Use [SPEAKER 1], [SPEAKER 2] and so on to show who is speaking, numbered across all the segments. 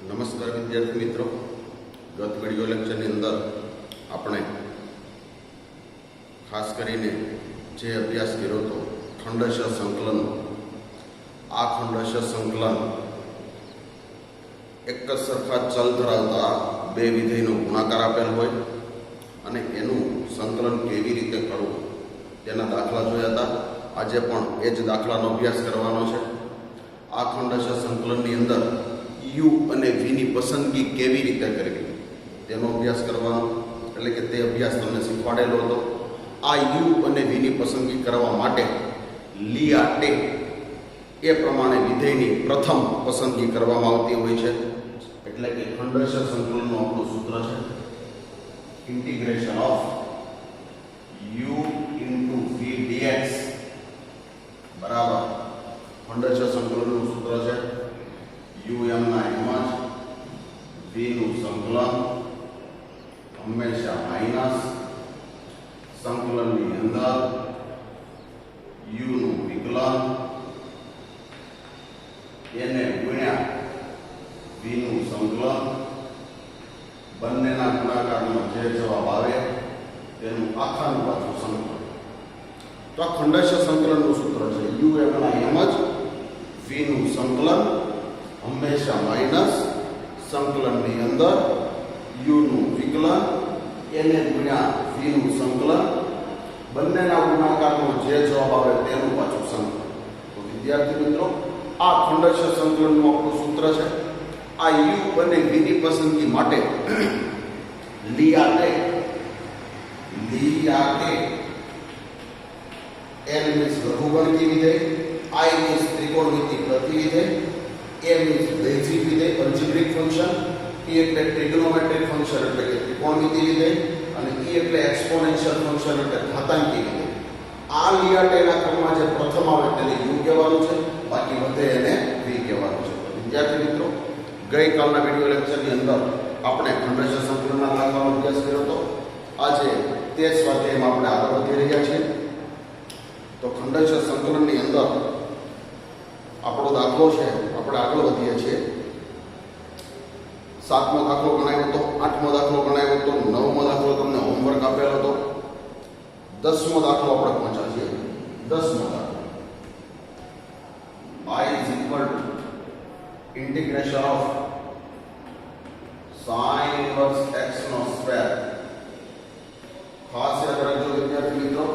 [SPEAKER 1] નમસ્કાર વિદ્યાર્થી મિત્રો, ગત વિડિયો લેક્ચરની અંદર આપણે ખાસ કરીને જે અભ્યાસ કર્યો હતો ખંડશ સંકલન, આ ખંડશ સંકલન એક જ સરખા ચલ ધરાવતા બે વિધેયનો ગુણાકાર આપેલ હોય અને એનું સંકલન કેવી રીતે કરવું તેના દાખલા જોયા હતા. આજે પણ એ જ દાખલાનો અભ્યાસ કરવાનો છે. આ ખંડશ સંકલનની અંદર યુ અને વીની પસંદગી કેવી રીતે કરવી તેનો અભ્યાસ કરવાનો, એટલે કે તે અભ્યાસ તમને શીખવાડેલો હતો. આ યુ અને વીની પસંદગી કરવા માટે લિયાટે એ પ્રમાણે વિધેયની પ્રથમ પસંદગી કરવામાં આવતી હોય છે. એટલે કે ખંડશ સંકલનનું આપણું સૂત્ર છે integration of u into v d x બરાબર ખંડશ સંકલનનું સૂત્ર છે યુ એમના એમ જ, વીનું સંકલન હંમેશા માઇનસ સંકલનની અંદર યુનું વિકલન એને ગુણ્યા વીનું સંકલન, બંનેના ગુણાકારનો જે જવાબ આવે તેનું આખાનું પાછું સંકલન. તો આ ખંડશ સંકલનનું સૂત્ર છે યુ એમના એમ જ, વીનું સંકલન હંમેશા માઇનસ સંકલનની અંદર યુનું વિકલન એને ગુણ્યા વીનું સંકલન, બંનેના ગુણાકારનો જે જવાબ આવે તેનું પાછું સંકલન. તો વિદ્યાર્થી મિત્રો, આ ખંડશ સંકલનનું આપણું સૂત્ર છે. આ યુ અને વીની પસંદગી માટે લિયાટે એલ મીન્સ લઘુગણકી વિધેય, આઈ મીન્સ ત્રિકોણમિતિ પ્રતિ વિધેય, એ મીન્સ બેઝિક વિધેય અલ્જિબ્રિક ફંક્શન, ઈ એટલે ટ્રિગોનોમેટ્રિક ફંક્શન એટલે કે ત્રિકોણમિતિ વિધેય, અને ઈ એટલે એક્સપોનેન્શિયલ ફંક્શન એટલે ઘાતાંકી વિધેય. આ લિયાટેના ક્રમમાં જે પ્રથમ આવે તેને યુ કહેવાનું છે, બાકી વધે એને વી કહેવાનું છે. વિદ્યાર્થી મિત્રો, ગઈકાલના વિડિયો લેક્ચરની અંદર આપણે ખંડશ સંકલનના દાખલાનો અભ્યાસ કર્યો હતો. આજે તે સ્વાધ્યાયમાં આપણે આગળ વધી રહ્યા છીએ. તો ખંડશ સંકલનની અંદર આપણો દાખલો છે, આપણે આગળ વધીએ છીએ. 7મો દાખલો ગણાયો હતો, 8મો દાખલો ગણાયો હતો, 9મો દાખલો તમને હોમવર્ક આપેલો હતો, 10મો દાખલો આપણે પહોંચ્યા છીએ. 10મો દાખલો I is equal to integration of sin inverse x નો સ્ક્વેર. ખાસ યાદ રાખજો વિદ્યાર્થી મિત્રો,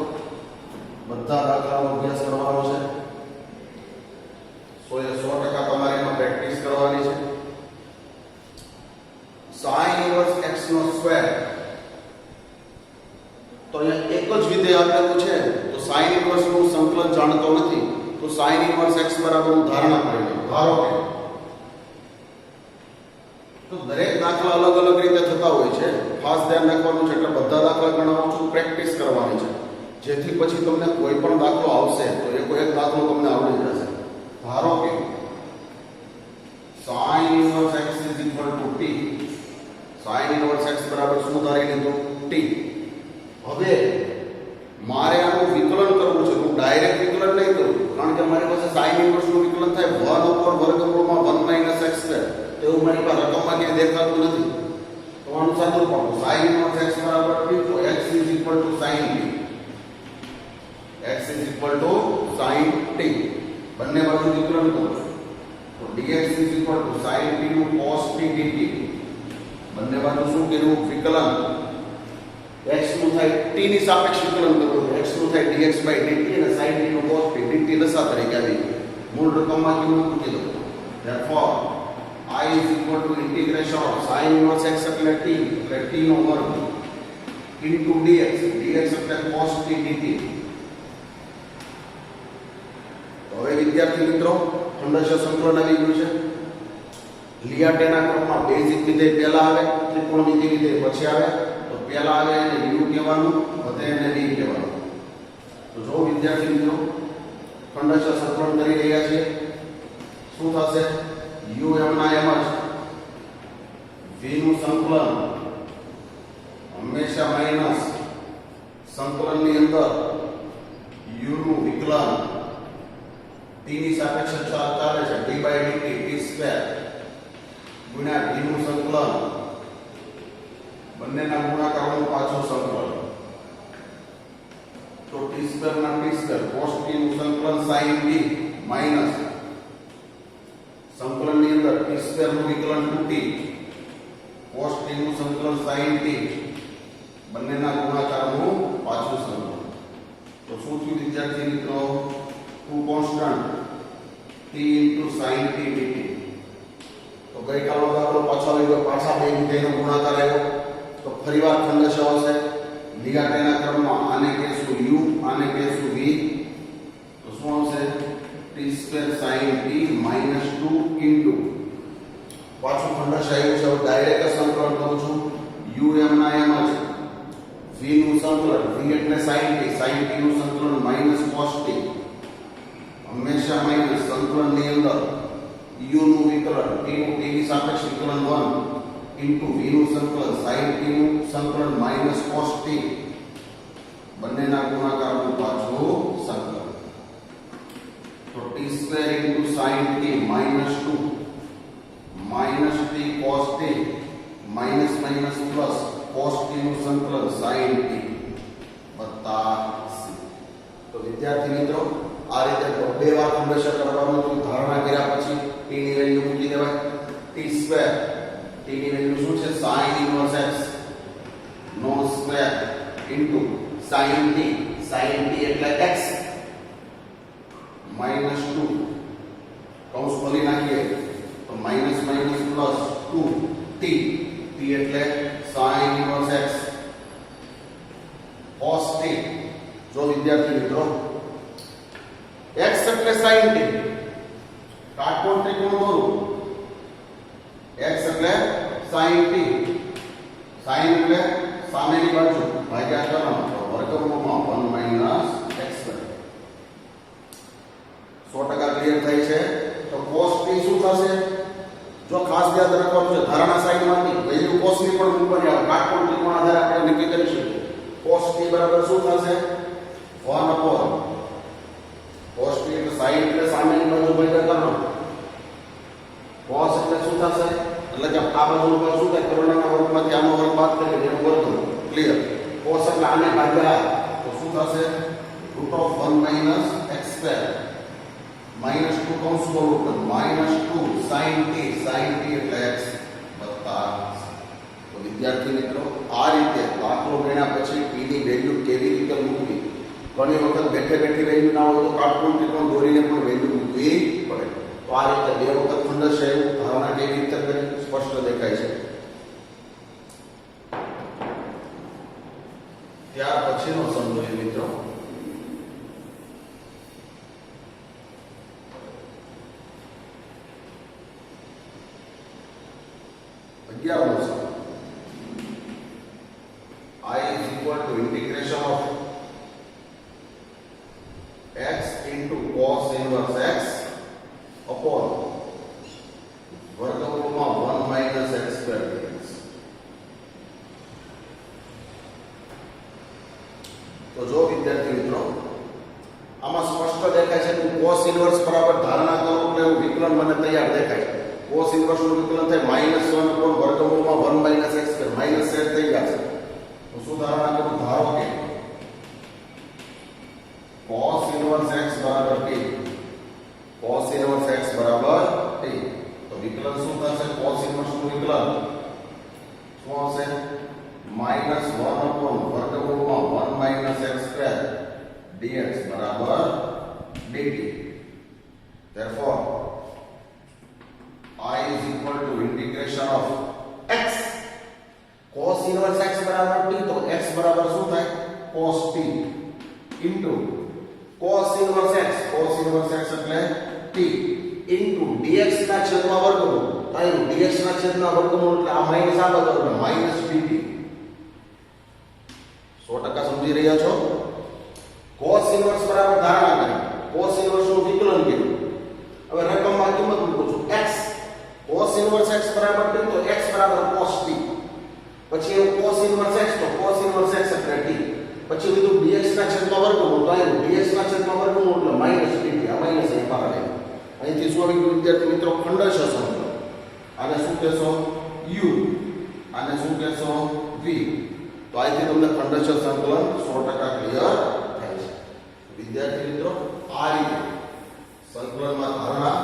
[SPEAKER 1] બધા દાખલાનો અભ્યાસ કરવાનો છે. 100% તમારે એમાં પ્રેક્ટિસ કરવાની છે. sin inverse x નો સ્ક્વેર, તો અહીંયા એક જ વિધેય આપેલું છે, તો sin inverse નું સંકલન જાણતો નથી, તો sin inverse x બરાબર હું ધારણા કરી લઉં. ધારો કે તો દરેક દાખલા અલગ અલગ રીતે થતા હોય છે, ખાસ ધ્યાન રાખવાનું છે. એટલે બધા દાખલા ગણવાનું છું, પ્રેક્ટિસ કરવાની છે, જેથી પછી તમને કોઈ પણ દાખલો આવશે તો એક દાખલો તમને આવડી જશે. ધારો કે sin inverse x is equal to t. sin inverse x બરાબર શું ધારી લીધું? t. હવે મારે આનું વિકલન કરવું છે. હું ડાયરેક્ટ વિકલન નહીં કરું, કારણ કે મારી પાસે sin inverse નું વિકલન થાય 1/વર્ગમૂળમાં 1 - x છે. એવું મારી પાસે રકમમાં ક્યાંય દેખાતું નથી. તો આનું સાદું પડવું sin inverse x બરાબર t, તો x is equal to sin t. x is equal to sin t. બંને બાજુ વિકલન કરો તો dx is equal to sin t નું cos t dt. બંને બાજુ શું કર્યું? વિકલન. x નું થાય t ની સાપેક્ષ વિકલન કરવું, x નું થાય dx dt અને sin t નું cos t dt લસા તરીકે આવી મૂળ રકમમાં કિંમત મૂકી દો. therefore I is equal to integration of sin inverse x એટલે t નો વર્ગ into dx એટલે cos t dt. તો હવે વિદ્યાર્થી મિત્રો, ખંડશ સંકલન આવી ગયું છે. લિયાટેના ક્રમમાં બેઝિક વિધેય પહેલા આવે, ત્રિકોણમિતિ વિધેય પછી આવે. તો પહેલા આવે એને u કહેવાનું, વધે એને v કહેવાનું. તો જો વિદ્યાર્થી મિત્રો, ખંડશ સંકલન કરી રહ્યા છીએ, શું થશે? u એમના એમ જ, v નું સંકલન હંમેશા માઇનસ સંકલનની અંદર u નું વિકલન t ની સાપેક્ષે ચાલે છે d/dt t² ગુણ્યા t નું સંકલન બંનેના ગુણાકારનું પાછું સંકલન તો t² ના t² cos t નું સંકલન sin t માઈનસ સંકલન ની અંદર t² નું વિકલન 2t cos t નું સંકલન sin t બંનેના ગુણાકારનું પાછું સંકલન તો શું થયું વિદ્યાર્થી મિત્રો 2 constant t sin t dt તો ગઈકાલનો દાખલો પાછો આવી ગયો પાછા બે વિધેયનો ગુણાકાર આવ્યો તો ફરીવાર ખંડશ આવશે નિરાટેના ક્રમમાં આને કહેશું u આને કહેશું v તો શું આવશે t² sin t - 2 into પાછું ખંડશ આવ્યું છે હવે ડાયરેક્ટ સંકલન કરું છું u એમ ના એમ જ v નું સંકલન v એટલે sin t નું સંકલન માઈનસ cos t હંમેશા માઈનસ સંકલન ની અંદર u નું વિકલન t નું t ની સાપેક્ષ વિકલન 1 into v નું સંકલન sin t નું સંકલન માઈનસ cos t બંનેના ગુણાકારનું પાછું સંકલન તો t² into sin t minus 2 minus t cos t minus minus plus cos t નું સંકલન sin t વત્તા c તો વિદ્યાર્થી મિત્રો આ રીતે બે વાર ખંડશ કરવાનું હતું ધારણા કર્યા પછી t ની વેલ્યુ મૂકી દેવાય t² t ની વેલ્યુ શું છે sin inverse x નો સ્ક્વેર into sin t એટલે x minus 2 કૌંસ ખોલી નાખીએ તો minus minus plus 2t t એટલે sin inverse x cos t જો વિદ્યાર્થી મિત્રો x એટલે sin t કાટકોણ ત્રિકોણ દોરું x એટલે sin t sin એટલે સામેની બાજુ ભાગ્યા કર્ણ તો વર્ગમૂળમાં 1 - x² 100% ક્લિયર થાય છે તો cos t શું થશે જો ખાસ યાદ રાખવાનું છે ધારણા સાઈડમાંથી વેલ્યુ cos ની પણ મૂકવાની આવે કાટકોણ ત્રિકોણ આધારે આપણે નક્કી કરી શકીએ cos t બરાબર શું થશે 1 upon cos t એટલે sin એટલે સામેની બાજુ ભાગ્યા કર્ણ cos એટલે શું થશે એટલે કે આ બાજુનું પદ શું થાય કર્ણના વર્ગમાંથી આનો વર્ગ બાદ કરીએ એનો વર્ગ ક્લિયર cos એટલે આને ભાગ્યા તો શું થશે √1 - x² -2 કૌંસ બોલું તો -2 sin t એટલે x વત્તા તો વિદ્યાર્થી મિત્રો આ રીતે દાખલો ગણ્યા પછી t ની વેલ્યુ કેવી રીતે મૂકવી ઘણી વખત બેઠે બેઠી વેલ્યુ ના હોય તો કાટકોણ ત્રિકોણ દોરીને પણ વેલ્યુ મૂકવી પડે તો આ રીતે બે વખત ખંડશ આવ્યું ધારણા કેવી રીતે કરી સ્પષ્ટ દેખાય છે ત્યાર પછીનો સમજો મિત્રો 11મો સવાલ I is equal to integration of x into cos inverse x upon વર્ગમૂળમાં 1 - x² dx તો જો વિદ્યાર્થી મિત્રો આમાં સ્પષ્ટ દેખાય છે કે cos inverse બરાબર ધારણા કરો એટલે એવું વિકલન મને તૈયાર દેખાય છે cos inverse નું વિકલન થાય -1 upon વર્ગમૂળમાં 1 - x² માઈનસ સેટ થઈ જશે તો શું ધારણા કરું ધારો કે cos inverse x બરાબર t cos inverse x બરાબર t તો વિકલન શું થશે cos inverse નું વિકલન શું આવશે -1 upon વર્ગમૂળમાં 1 - x² dx બરાબર dt therefore I is equal to integration of x cos inverse x બરાબર t તો x બરાબર શું થાય cos t into cos inverse x એટલે t into dx ના છેદમાં વર્ગમૂળ તો અહીં dx ના છેદમાં વર્ગમૂળ એટલે આ માઈનસ આ બાજુ એટલે માઈનસ dt 100% સમજી રહ્યા છો cos inverse બરાબર ધારણા કરી cos inverse નું વિકલન કર્યું હવે રકમમાં કિંમત મૂકું છું x cos inverse x બરાબર t તો x બરાબર cos t પછી એવું cos inverse x તો cos inverse x એટલે t પછી કીધું dx ના છેદમાં વર્ગમૂળ તો અહીં dx ના છેદમાં વર્ગમૂળ એટલે -dt આ માઈનસ અહીં પાડે અહીંથી શું આવી ગયું વિદ્યાર્થી મિત્રો ખંડશ સમજો આને શું કહેશો u, આને શું કહેશો v. તો અહીંથી તમને ખંડેશ સંકલન 100% ક્લિયર થાય છે. વિદ્યાર્થી મિત્રો, આ રીતે સંકલનમાં ધારણા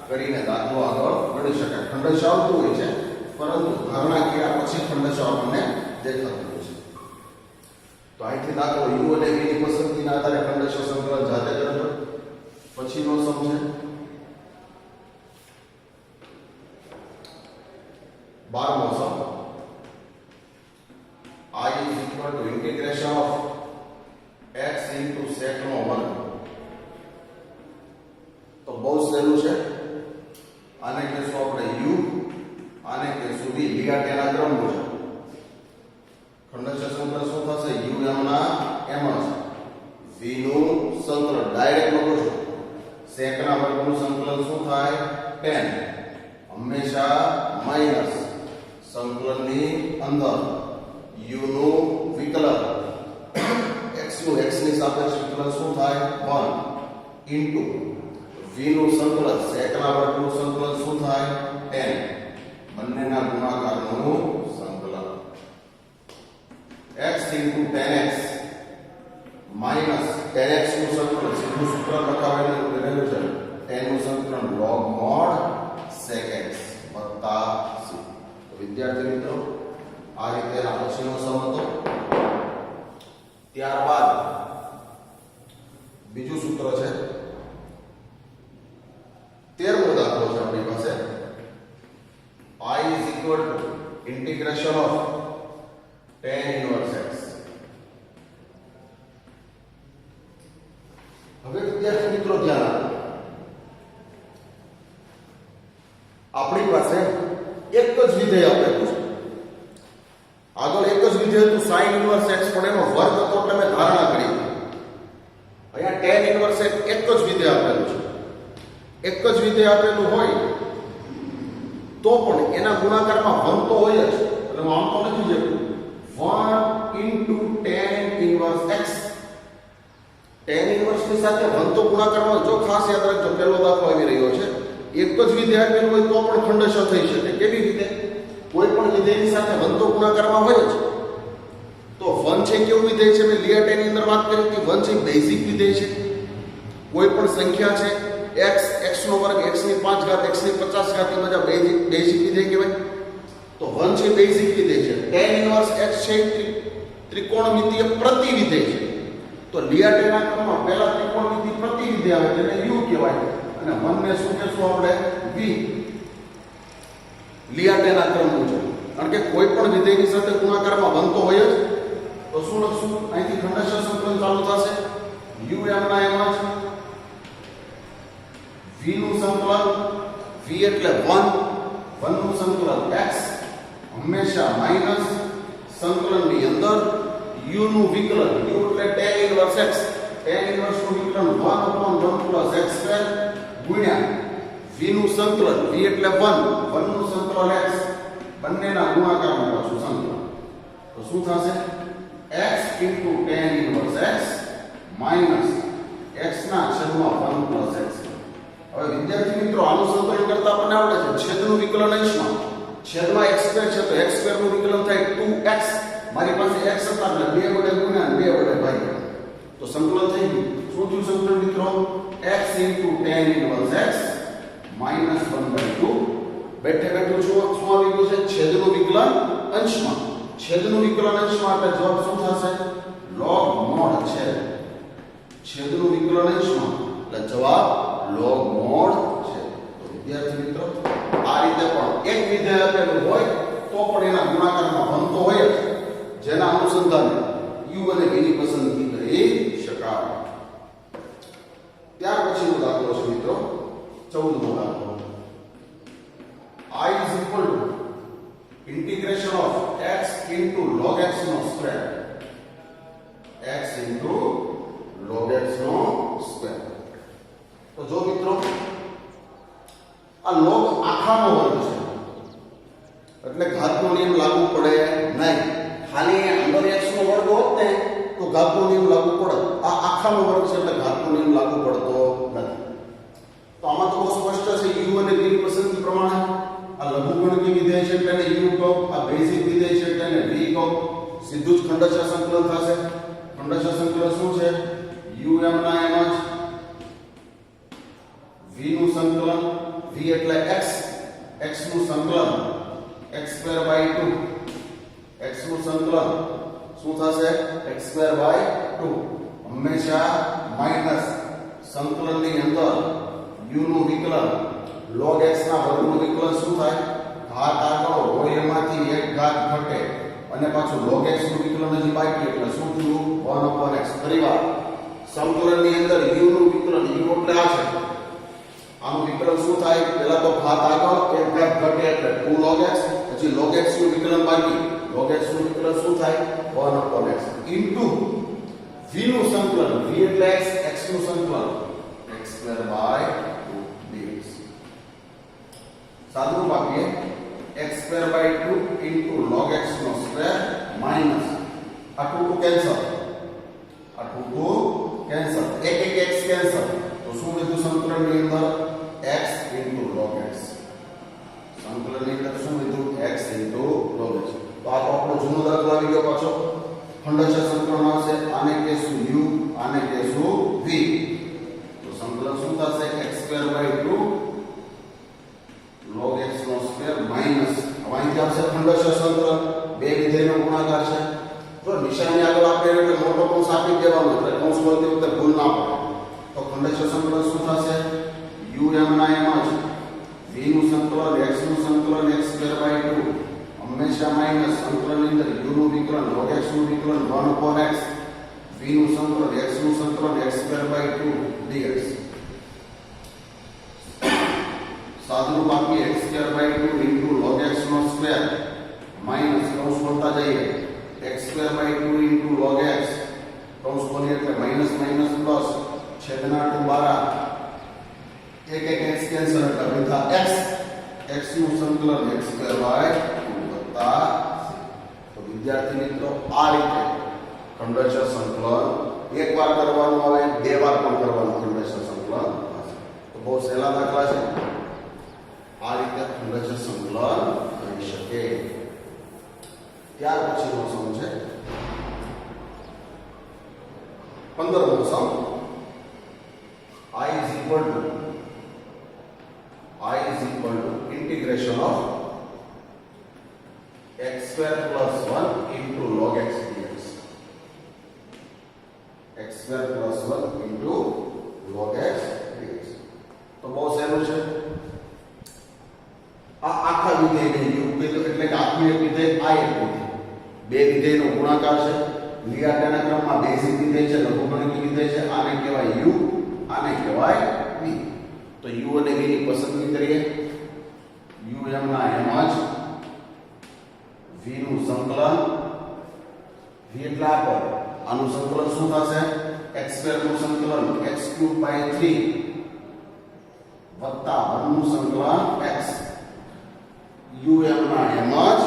[SPEAKER 1] કરીને દાખલો આગળ વધી શકાય. ખંડેશ આવતું હોય છે, પરંતુ ધારણા કર્યા પછી ખંડેશ આપણને દેખાતું હોય છે. તો અહીંથી દાખલો u અને v ની પસંદગીના આધારે ખંડેશ સંકલન જાતે કરજો. પછીનો સમ છે 12મો સમ. I is equal to integration of x into sec નો 1. તો બહુ સહેલું છે. આને કહેશું આપણે u, આને કહેશું v. લીઆટેના ક્રમ મુજબ ખંડેશ સંકલન શું થશે? u એમના એમ જ, v નું સંકલન ડાયરેક્ટ લખો છો. sec ના વર્ગનું સંકલન શું થાય? tan. હંમેશા માઈનસ સંકલનની અંદર u નું વિકલન x નું x ની સાપેક્ષે વિકલન શું થાય? 1 ઇન્ટુ v નું સંકલન sec ના વર્ગનું સંકલન શું થાય? tan. બંનેના ગુણાકારનું સંકલન x into tan x minus tan x નું સંકલન સીધું સૂત્ર લખાવેલું રહેલું છે. tan નું સંકલન log mod sec x વત્તા c. તો વિદ્યાર્થી મિત્રો, આ રીતે પછીનો સમ હતો. ત્યારબાદ બીજું સૂત્ર છે 13મો દાખલો છે આપણી પાસે. I is equal to integration of tan inverse x. હવે વિદ્યાર્થી મિત્રો ધ્યાન આપો. આપણી પાસે એક જ વિધેય આપેલું છે. આગળ એક જ વિધેય હતું sin ઇન્વર્સ x, પણ એનો વર્ગ તો તમે ધારણા કરી. અહીંયા tan ઇન્વર્સ x એક જ વિધેય આપેલું છે. એક જ વિધેય આપેલું હોય તો પણ એના ગુણાકારમાં 1 તો હોય જ. એટલે હું આમ તો નથી જતું 1 into tan inverse x. tan inverse ની સાથે 1 તો ગુણાકારમાં, જો ખાસ યાદ રાખજો, પહેલો દાખલો આવી રહ્યો છે. એક જ વિધેય આપેલું હોય તો પણ ખંડેશ થઈ શકે. કેવી રીતે? કોઈ પણ વિધેયની સાથે 1 તો ગુણાકારમાં હોય જ. તો 1 છે કેવું વિધેય છે? મેં લીઆટેની અંદર વાત કરી હતી. 1 છે બેઝિક વિધેય છે. કોઈ પણ સંખ્યા છે x, x નો વર્ગ, x ની 5 ઘાત, x ની 50 ઘાત, એ બધા બેઝિક વિધેય કહેવાય. તો 1 છે બેઝિક વિધેય છે. tan ઇન્વર્સ x છે ત્રિકોણમિતિય પ્રતિવિધેય છે. તો લીઆટેના ક્રમમાં પહેલા ત્રિકોણમિતિ પ્રતિવિધેય આવે જેને u કહેવાય, અને 1 ને શું કહેશું આપણે? v. લીઆટેના ક્રમ મુજબ, કારણ કે કોઈ પણ વિધેયની સાથે ગુણાકારમાં 1 તો હોય જ. તો શું લખશું? અહીંથી ખંડેશ સંકલન ચાલુ થશે. u એમના એમ જ, v નું સંકલન, v એટલે 1 નું સંકલન x, હંમેશા માઈનસ સંકલનની અંદર u નું વિકલન, u એટલે tan inverse x, tan inverse નું વિકલન 1/1 x સ્ક્વેર ગુણ્યા v નું સંકલન, v એટલે 1 નું સંકલન x, બંનેના ગુણાકારનું પાછું સંકલન. તો શું થશે? x into tan inverse x minus x ના છેદમાં 1 x. હવે વિદ્યાર્થી મિત્રો, આનું સંકલન કરતા આપણને આવડે છે છેદનું વિકલન અંશમાં. છેદમાં x સ્ક્વેર છે તો x સ્ક્વેર નું વિકલન થાય 2x. મારી પાસે x હતા એટલે 2 વડે ગુણ્યા 2 વડે ભાગ્યા. તો સંકલન થઈ ગયું. શું થયું સંકલન મિત્રો? x into tan inverse x minus 1/2. બેઠે બેઠું શું આવી ગયું છે? છેદનું વિકલન અંશમાં. છેદનું વિકલન અંશમાં એટલે જવાબ શું થશે? log mod છેદ. છેદનું વિકલન અંશમાં એટલે જવાબ log mod છેદ. તો વિદ્યાર્થી મિત્રો, આ રીતે પણ એક વિધેય આપેલું હોય તો પણ એના ગુણાકારમાં 1 તો હોય જ, જેના અનુસંધાને u અને v ની પસંદગી કરી શકાય. ત્યાર પછીનો દાખલો છે મિત્રો 14મો દાખલો. I is equal to integration of x into log x નો square. x into log x નો સ્ક્વેર. તો જો મિત્રો, આ log આખાનો વર્ગ છે એટલે ઘાતનો નિયમ લાગુ પડે નહીં. ખાલી અંદર x નો વર્ગ હોત ને તો ઘાતનો નિયમ લાગુ પડે. આ આખાનો વર્ગ છે એટલે ઘાતનો નિયમ લાગુ પડતો નથી. તો આમાં તો બહુ સ્પષ્ટ છે, u અને v ની પસંદગી પ્રમાણે આ લઘુગુણક બેઝિક વિધેય છે તેને v કહો, સીધું જ ખંડશઃ સંકલન થશે. ખંડશઃ સંકલન શું છે? um ના એમ જ v નું સંકલન, v એટલે x, x નું સંકલન x²/2, x નું સંકલન શું થશે? x²/2. હંમેશા માઈનસ સંકલનની અંદર u નું વિકલન log x ના વર્ગનું વિકલન શું થાય? ઘાત આગળ હોય એમાંથી એક ઘાત ઘટે અને પાછું log x નું વિકલન હજી બાકી એટલે શું થયું? 1/x. ફરીવાર સંકલનની અંદર u નું વિકલન, u એટલે આ છે, આનું વિકલન શું થાય? પહેલા તો ઘાત આગળ એક ઘાત ઘટે એટલે 2 log x, પછી log x નું વિકલન બાકી, log x નું વિકલન શું થાય? 1/x ઇન્ટુ v નું સંકલન, v એટલે x, x નું સંકલન x²/2 dx. સાદું આપીએ x²/2 ઇન્ટુ log x નો સ્ક્વેર માઈનસ આ 2 કેન્સલ, આ 2 કેન્સલ, એક x કેન્સલ, તો શું વધ્યું સંકલનની અંદર? x into log x. સંકલનની અંદર શું વધ્યું? x into log x. તો આ તો આપણો જૂનો દાખલો આવી ગયો પાછો. ખંડશઃ સંકલન આવશે, આને કહેશું u, આને કહેશું v. તો સંકલન શું થશે? x²/2 log x નો સ્ક્વેર માઈનસ અહીંથી આવશે ખંડશઃ સંકલન, બે વિધેયનો ગુણાકાર છે. જો નિશાની આગળ આપે એટલે મોટો કૌંસ આપી દેવાનો એટલે કૌંસ બોલતી વખતે ભૂલ ના પડે. તો ખંડશઃ સંકલન શું થશે? um ના એમ જ v નું સંકલન, x નું સંકલન x²/2, હંમેશા માઈનસ સંકલનની અંદર u નું વિકલન log x નું વિકલન 1/x, v નું સંકલન x નું સંકલન x²/2 dx. સાદુરૂપ આપીએ x²/2 ઇન્ટુ log x નો સ્ક્વેર માઈનસ કૌંસ ખોલતા જઈએ x²/2 ઇન્ટુ log x, કૌંસ ખોલીએ એટલે માઈનસ માઈનસ પ્લસ છેદના 2 12, એક x કેન્સલ એટલે બનતા x, x નું સંકલન x²/2 વત્તા. તો વિદ્યાર્થી મિત્રો આ રીતે ખંડશઃ સંકલન એકવાર કરવાનું આવે, બે વાર પણ કરવાનું ખંડશઃ સંકલન. તો બહુ સહેલા દાખલા છે. આ રીતે ખંડશઃ સંકલન કરી શકે. ત્યાર પછીનો સમ છે 15મો સમ. I is equal to integration of x² plus 1 into log x dx. x² plus 1 into log x dx. તો બહુ સહેલું છે. આ આખા વિધેયને u એટલે કે આખું એક વિધેય, આ એક વિધેય, બે વિધેયનો ગુણાકાર છે. લિગાટેના ક્રમમાં બેઝિક વિધેય છે, લઘુગણિત વિધેય છે. આને કહેવાય u, આને કહેવાય v. તો u અને v ની પસંદગી કરીએ. um ના એમ જ v નું સંકલન, v એટલે આ પર, આનું સંકલન શું થશે? x² નું સંકલન x³/3 વત્તા 1 નું સંકલન x. um ના એમ જ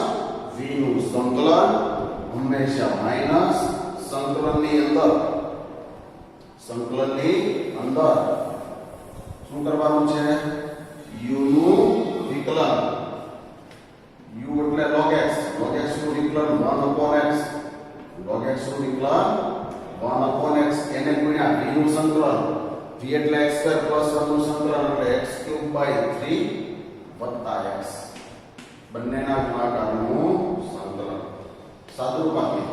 [SPEAKER 1] v નું સંકલન હંમેશા માઈનસ સંકલનની અંદર શું કરવાનું છે? u નું વિકલન, u એટલે log x, log x નું વિકલન 1/x, log x નું વિકલન 1/x એને ગુણ્યા v નું સંકલન, v એટલે x² plus 1 નું સંકલન એટલે x³/3 વત્તા x. બંનેના ગુણાકારનું સંકલન. સાદુરૂપ આપીએ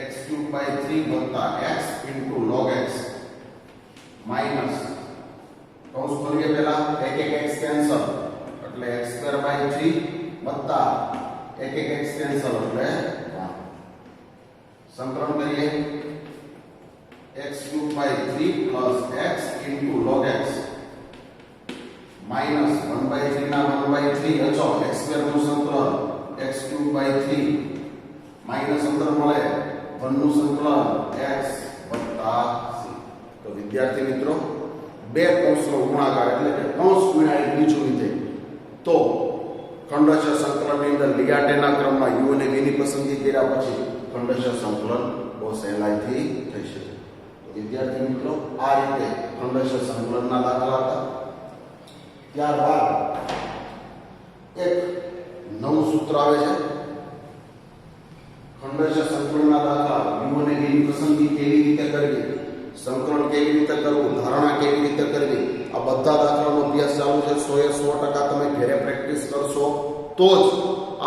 [SPEAKER 1] x³/3 વત્તા x into log x minus કૌંસ ખોલીએ પહેલા એક x કેન્સલ એટલે x²/3 વત્તા એક x કેન્સલ એટલે 1. સંકલન કરીએ x³/3 plus x into log x minus 1/3 ના 1/3 અચો x² નું સંકલન x³/3 માઈનસ અંદર મળે 1 નું સંકલન x વત્તા c. તો વિદ્યાર્થી મિત્રો બે કૌંસનો ગુણાકાર એટલે કે કૌંસ ગુણ્યા એક બીજું વિધેય. તો ખંડશઃ સંકલનની અંદર લિગાટેના ક્રમમાં u અને v ની પસંદગી કર્યા પછી ખંડશઃ સંકલન બહુ સહેલાઈથી થઈ શકે. તો વિદ્યાર્થી મિત્રો આ રીતે ખંડશઃ સંકલનના દાખલા હતા. ત્યારબાદ એક નવું સૂત્ર આવે છે ખંડશ સંકલનના દાખલા u અને v ની પસંદગી કેવી રીતે કરવી, સંકલન કેવી રીતે કરવું, ધારણા કેવી રીતે કરવી, આ બધા દાખલાનો અભ્યાસ ચાલુ છે. 100% તમે ઘરે પ્રેક્ટિસ કરશો તો જ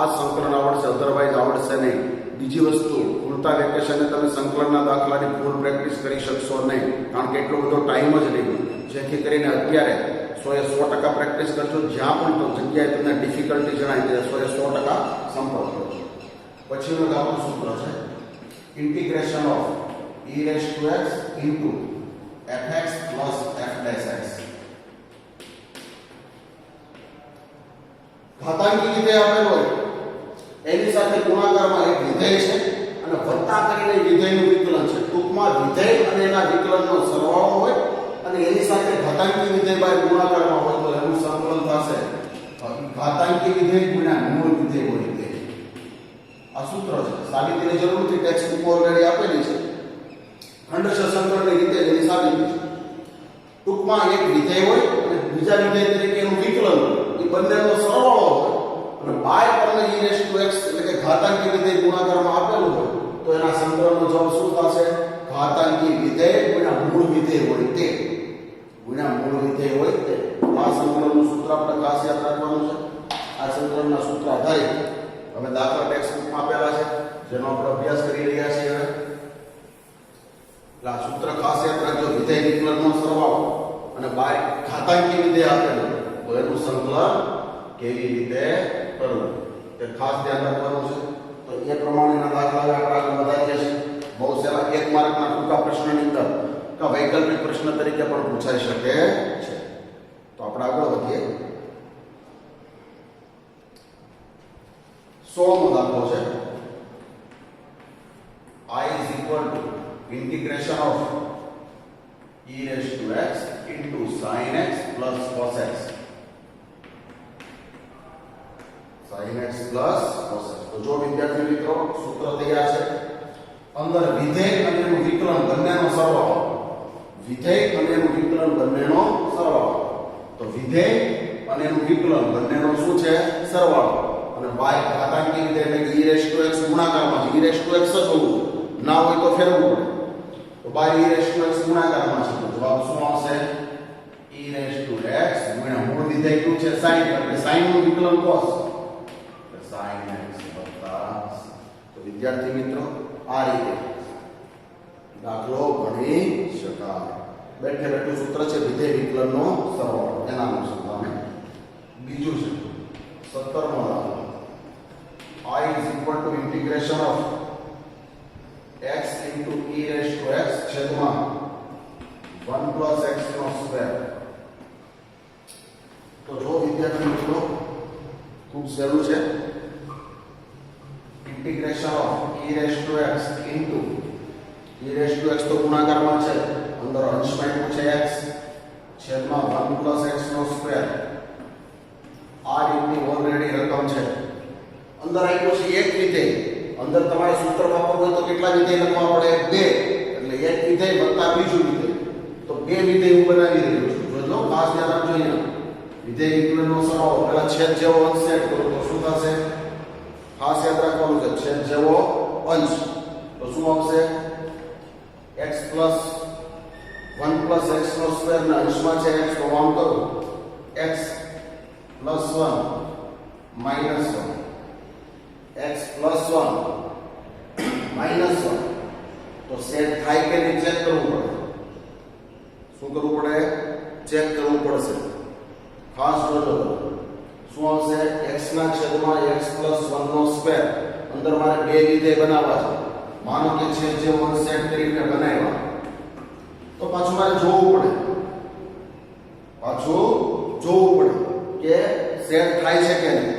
[SPEAKER 1] આ સંકલન આવડશે, અધરવાઇઝ આવડશે નહીં. બીજી વસ્તુ, પૂરતા વેકેશને તમે સંકલનના દાખલાની ફૂલ પ્રેક્ટિસ કરી શકશો નહીં, કારણ કે એટલો બધો ટાઈમ જ નહીં. જેથી કરીને અત્યારે 100% પ્રેક્ટિસ કરજો. જ્યાં પણ જગ્યાએ તમને ડિફિકલ્ટી જણાય ત્યારે 100% સંપર્ક કરજો. પછીનું આપણું સૂત્ર છે integration of e raised to x into fx plus f dash x. ઘાતાંકી વિધેય આપેલ હોય એની સાથે ગુણાકારમાં એક વિધેય છે અને વત્તા કરીને વિધેયનું વિકલન છે. ટૂંકમાં વિધેય અને એના વિકલનનો સરવાળો હોય અને એની સાથે ઘાતાંકી વિધેય બાય ગુણાકારમાં હોય તો એનું સંકલન થશે ઘાતાંકી વિધેય ગુણ્યા મૂળ વિધેય હોય તે. આ સૂત્ર છે. સાબિતીની જરૂર નથી, ટેક્સ્ટ બુક ઓલરેડી આપેલી છે. ખંડશ સંકલનની રીતે એની સાબિતી છે. ટૂંકમાં એક વિધેય હોય અને બીજા વિધેય તરીકે એનું વિકલન હોય, એ બંનેનો સરવાળો હોય અને by પરને e raised to x એટલે કે ઘાતાંકી વિધેય ગુણાકારમાં આપેલું હોય તો એના સંકલનનો જવાબ શું થશે? ઘાતાંકી વિધેય ગુણ્યા મૂળ વિધેય હોય તે. ગુણ્યા મૂળ વિધેય હોય તે. આ સંકલનનું સૂત્ર આપણે ખાસ યાદ રાખવાનું છે. આ સંકલનના સૂત્ર આધારિત હવે દાખલા ટેક્સ્ટ બુકમાં આપેલા છે જેનો આપણે અભ્યાસ કરી રહ્યા છીએ. હવે આ સૂત્ર ખાસ યાદ રાખજો. વિધેય વિકલનનો સરવાળો અને બાય ઘાતાંકી વિધેય આપેલું તો એનું સંકલન કેવી રીતે કરવું તે ખાસ ધ્યાન રાખવાનું છે. તો એ પ્રમાણેના દાખલા આપણે આગળ વધારીએ છીએ. બહુ સારા 1 માર્કના ટૂંકા પ્રશ્નની અંદર કે વૈકલ્પિક પ્રશ્ન તરીકે પણ પૂછાઈ શકે છે. તો આપણે આગળ વધીએ. 100મો દાખલો છે. I is equal to integration of e raised to x into sin x plus cos x. sin x plus cos x. તો જો વિદ્યાર્થી મિત્રો સૂત્ર તૈયાર છે. અંદર વિધેય અને એનું વિકલન બંનેનો સરવાળો. વિધેય અને એનું વિકલન બંનેનો સરવાળો. તો વિધેય અને એનું વિકલન બંનેનો શું છે? સરવાળો. અને બાય ઘાતાંકી વિધેય એટલે e raised to x ગુણાકારમાં છે. e raised to x જ હોવું ના હોય તો ફેરવવું પડે. તો by e raised to x ગુણાકારમાં છે તો જવાબ શું આવશે? e raised to x ગુણ્યા મૂળ વિધેય શું છે? sin. એટલે sin નું વિકલન cos. sin x વત્તા. તો વિદ્યાર્થી મિત્રો આ રીતે દાખલો ગણી શકાય. બેઠે બેઠું સૂત્ર છે વિધેય વિકલનનો સરવાળો, એના અનુસંધાને. બીજું છે 17મો દાખલો. I is equal to integration of x into e raised to x છેદમાં 1 plus x નો સ્ક્વેર. તો જો વિદ્યાર્થી મિત્રો ખૂબ સહેલું છે. integration of e raised to x into e raised to x તો ગુણાકારમાં છે, અંદર અંશમાં આપ્યું છે x છેદમાં 1 plus x નો સ્ક્વેર. આ રીતની ઓલરેડી રકમ છે. અંદર આપ્યું છે એક વિધેય. અંદર તમારે સૂત્ર વાપરવું હોય તો કેટલા વિધેય લખવા પડે? 2. એટલે એક વિધેય વત્તા બીજું વિધેય. તો 2 વિધેય હું બનાવી રહ્યો છું. જોજો ખાસ ધ્યાન રાખજો. અહીંયા વિધેય વિકલનનો સરવાળો પહેલા છેદ જેવો અંશ સેટ કરો તો શું થશે? ખાસ યાદ રાખવાનું છે છેદ જેવો અંશ તો શું આવશે? x plus 1 plus x નો સ્ક્વેર ના અંશમાં છે x તો આમ કરો x plus 1 minus 1 x plus 1 minus 1 તો સેટ થાય કે નહીં ચેક કરવું પડે. શું કરવું પડે? ચેક કરવું પડશે. ખાસ જોજો શું આવશે? x ના છેદમાં x plus 1 નો સ્ક્વેર. અંદર મારે બે વિધેય બનાવવા છે. માનો કે છેદ જે 1 સેટ કરીને બનાવ્યા તો પાછું મારે જોવું પડે. કે સેટ થાય છે કે નહીં.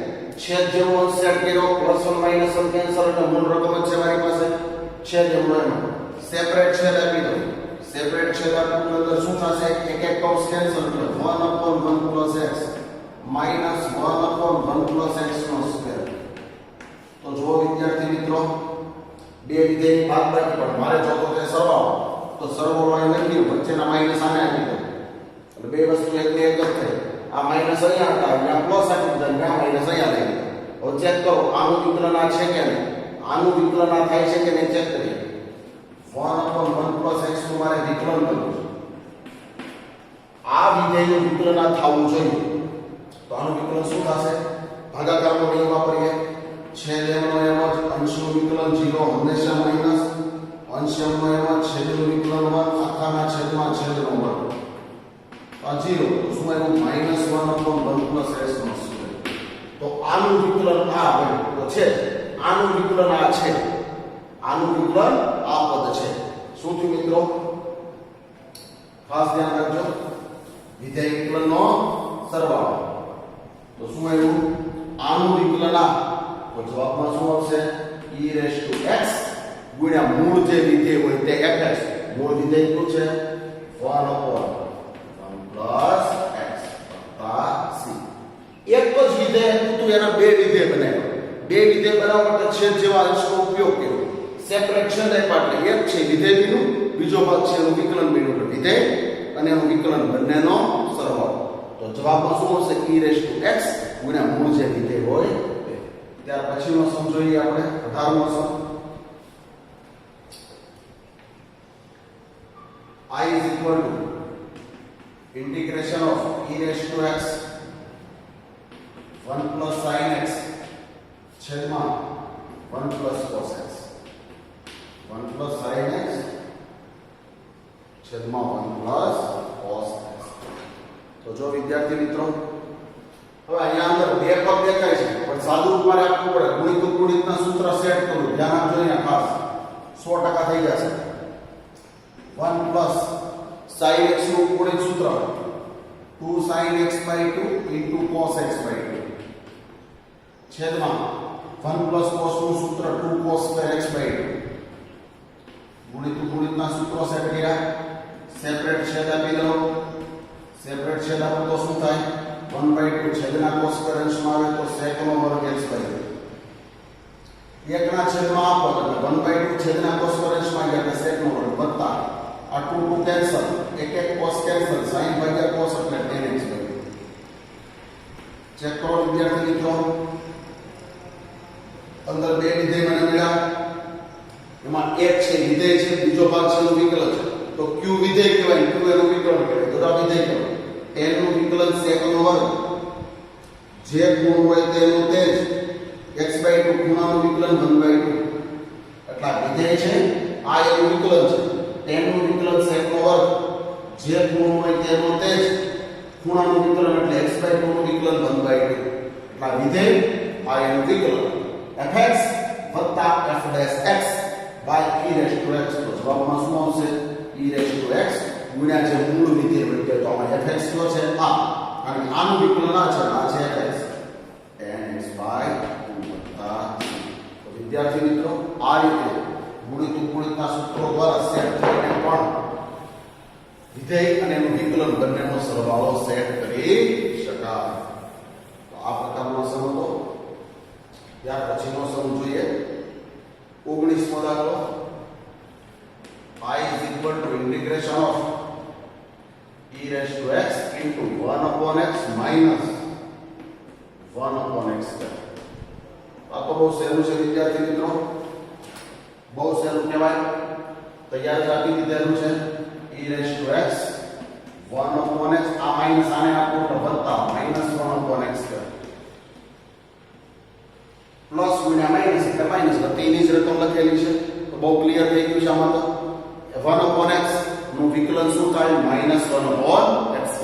[SPEAKER 1] છેદ જે 1 સેટ કર્યો +1 -1 કેન્સલ એટલે મૂળ રકમ જ છે મારી પાસે. છેદ એમનો એમ સેપરેટ છેદ આપી દો. સેપરેટ છેદ આપવું અંદર શું થશે? એક એક કૌંસ કેન્સલ એટલે 1/1 plus x -1/1 plus x નો સ્ક્વેર. તો જો વિદ્યાર્થી મિત્રો બે વિધેય બાદબાકી પણ મારે જોતો છે સરવાળો. તો સરવાળો અહીં લખ્યું વચ્ચેના માઈનસ આને આપી દો એટલે બે વસ્તુ એક ને એક જ થઈ. આ માઈનસ અહીંયા હતા અહીંયા પ્લસ આપી દીધા અહીંયા માઈનસ અહીંયા લઈ લીધા. હવે ચેક કરો આનું વિકલન આ છે કે નહીં, આનું વિકલન આ થાય છે કે નહીં ચેક કરીએ. 1/1 + x નું મારે વિકલન કરવું છે. આ વિધેયનું વિકલન આ થવું જોઈએ. તો આનું વિકલન શું થશે? ભાગાકારનો નિયમ વાપરીએ. છેદ એમનો એમ જ, અંશનું વિકલન 0 હંમેશા માઈનસ, અંશ એમનો એમ જ, છેદનું વિકલન 1 આખાના છેદમાં છેદનો વર્ગ. આ 0 તો શું આવ્યું? -1/1 + s નો સ્ક્વેર. તો આનું વિકલન આ હોય તો છે, આનું વિકલન આ છે, આનું વિકલન આ પદ છે. શું થયું મિત્રો? ખાસ ધ્યાન રાખજો, વિધેય વિકલનનો સરવાળો. તો શું આવ્યું? આનું વિકલન આ, તો જવાબમાં શું આવશે? e⁻x ગુણ્યા મૂળ જે વિધેય હોય તે fx. મૂળ વિધેય શું છે? 1/1 + x + c. એક જ વિધેય હતું, એના બે વિધેય બનાવ્યા. બે વિધેય બનાવવા માટે છેદ જેવા અંશનો ઉપયોગ કર્યો. સેપરેટ છેદ આપ્યા એટલે એક છે વિધેય બીનું, બીજો ભાગ છે એનું વિકલન બીનું. એટલે વિધેય અને એનું વિકલન બંનેનો સરવાળો. તો જવાબમાં શું આવશે? e⁻x ગુણ્યા મૂળ જે વિધેય હોય તે. ત્યાર પછીનો સમ જોઈએ આપણે 18મો સમ. I is equal to integration of e⁻x 1 + sin x છેદમાં 1 + cos x. 1 + sin x છેદમાં 1 + cos x. તો જો વિદ્યાર્થી મિત્રો, હવે અહીંયા અંદર બે પદ દેખાય છે પણ સાદું રૂપ મારે આપવું પડે. ગુણિત ગુણિતના સૂત્ર સેટ કરું. ધ્યાન આપજો અહીંયા ખાસ 100% થઈ જશે. 1 + sin x નું ગુણિત સૂત્ર 2 sin x/2 * cos x/2 છેદમાં 1 + cos નું સૂત્ર 2 cos² x/2. ગુણિતના સૂત્રો સેટ કર્યા. સેપરેટ છેદ આપી દો. સેપરેટ છેદ આપો તો શું થાય? 1/2 છેદના cos² અંશમાં આવે તો sec નો વર્ગ x/2. એકના છેદમાં આપો એટલે 1/2 છેદના cos² અંશમાં ગયા એટલે sec નો વર્ગ વત્તા આ 2 કેન્સલ, એક cos કેન્સલ, sin / cos એટલે tan x/2. ચેક કરો વિદ્યાર્થી મિત્રો, અંદર બે વિધેય મને મળ્યા. એમાં એક છે વિધેય છે, બીજો ભાગ છે એનું વિકલન છે. તો q વિધેય કહેવાય, q એનું વિકલન કહેવાય. તો આ વિધેય કહેવાય. tan નું વિકલન sec નો વર્ગ, જે ખૂણો હોય તેનું તેજ, x/2 ખૂણાનું વિકલન 1/2. એટલે આ વિધેય છે, આ એનું વિકલન છે. tan નું વિકલન sec નો વર્ગ, જે ખૂણો હોય તેનો તેજ, ખૂણાનું વિકલન એટલે x/2 નું વિકલન 1/2. એટલે આ વિધેય, આ એનું વિકલન fx + f'(x) / e⁻x. તો જવાબમાં શું આવશે? e⁻x ગુણ્યા જે મૂળ વિધેય હોય તો આમાં fx કયો છે? આ. અને આનું વિકલન આ છે, આ છે fx. tan x/2 તો વિદ્યાર્થી મિત્રો, આ રીતે ગુણિતના સૂત્રો દ્વારા સેટ કરીને પણ વિધેય અને એનું વિકલન બંનેનો સરવાળો સેટ કરી શકાય. તો આ પ્રકારનો સમ હતો. ત્યાર પછીનો સમ જોઈએ 19મો દાખલો. I is equal to integration of e⁻x into 1/x minus 1/x². આ તો બહુ સહેલું છે વિદ્યાર્થી મિત્રો, બહુ સહેલું કહેવાય. તૈયાર જ આપી દીધેલું છે. e⁻x 1/x, આ માઈનસ આને આપો એટલે વત્તા -1/x². પ્લસ ગુણ્યા માઈનસ એટલે માઈનસ, તેની જ રકમ લખેલી છે. તો બહુ ક્લિયર થઈ ગયું છે આમાં. તો 1/x નું વિકલન શું થાય? -1/x².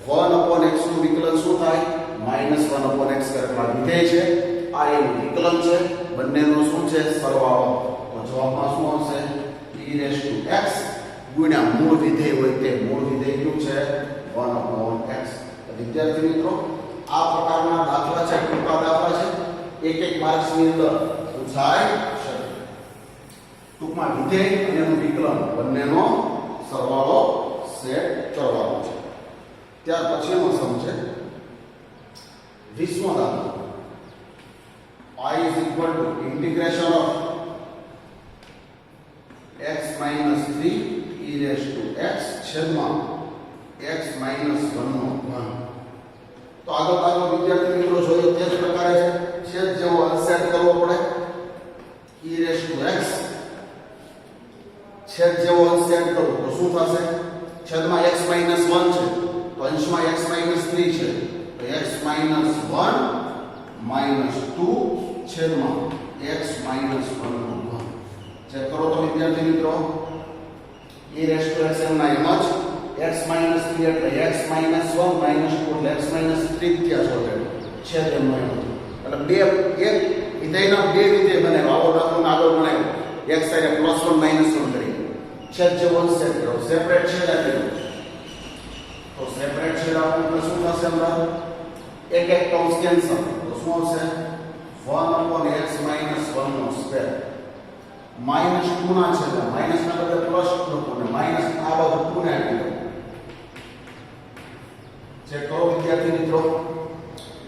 [SPEAKER 1] 1/x નું વિકલન શું થાય? -1/x². એટલે વિધેય છે, આ એનું વિકલન છે, બંનેનો શું છે? સરવાળો. તો જવાબમાં શું આવશે? e⁻x ગુણ્યા મૂળ વિધેય હોય તે મૂળ વિધેય શું છે? 1/x. તો વિદ્યાર્થી મિત્રો, આ પ્રકારના દાખલા છે, ટૂંકા દાખલા છે, એક માર્ક્સની અંદર પૂછાય છે. ટૂંકમાં વિધેય અને એનું વિકલન બંનેનો સરવાળો સેટ કરવાનો છે. ત્યાર પછીનો સમ છે 20મો દાખલો. I is equal to integration of x - 3 e⁻x છેદમાં x - 1 નો ઘન. તો આગળ વિદ્યાર્થી મિત્રો જોયો તે જ પ્રકારે છે. છેદ છેદ જેવો અંશ સેટ કરું તો શું થશે? છેદમાં x - 1 છે તો અંશમાં x - 3 છે તો x - 1 - 2 છેદમાં x - 1 ચેક કરો તો વિદ્યાર્થી મિત્રો e raised to x ના એમ જ x - 3 એટલે x - 1 - 2 એટલે x - 3 થયા છે ઓલરેડી છેદ એમ એટલે બે એક વિધેયના બે વિધેય બને આવો દાખલો આગળ બનાવ્યો x સાથે +1 - 1 કરી છેદ જેવો અંશ સેટ કરો સેપરેટ છેદ આપી તો સેપરેટ છેદ આપો એટલે શું થશે અંદર એક એક કૌંસ કેન્સલ તો શું આવશે 1/x - 1 નો સ્ક્વેર -2 ના છેદ માઈનસ ના બદલે પ્લસ લખો ને માઈનસ આ બાજુ 2 ને આપી દો ચેક કરો વિદ્યાર્થી મિત્રો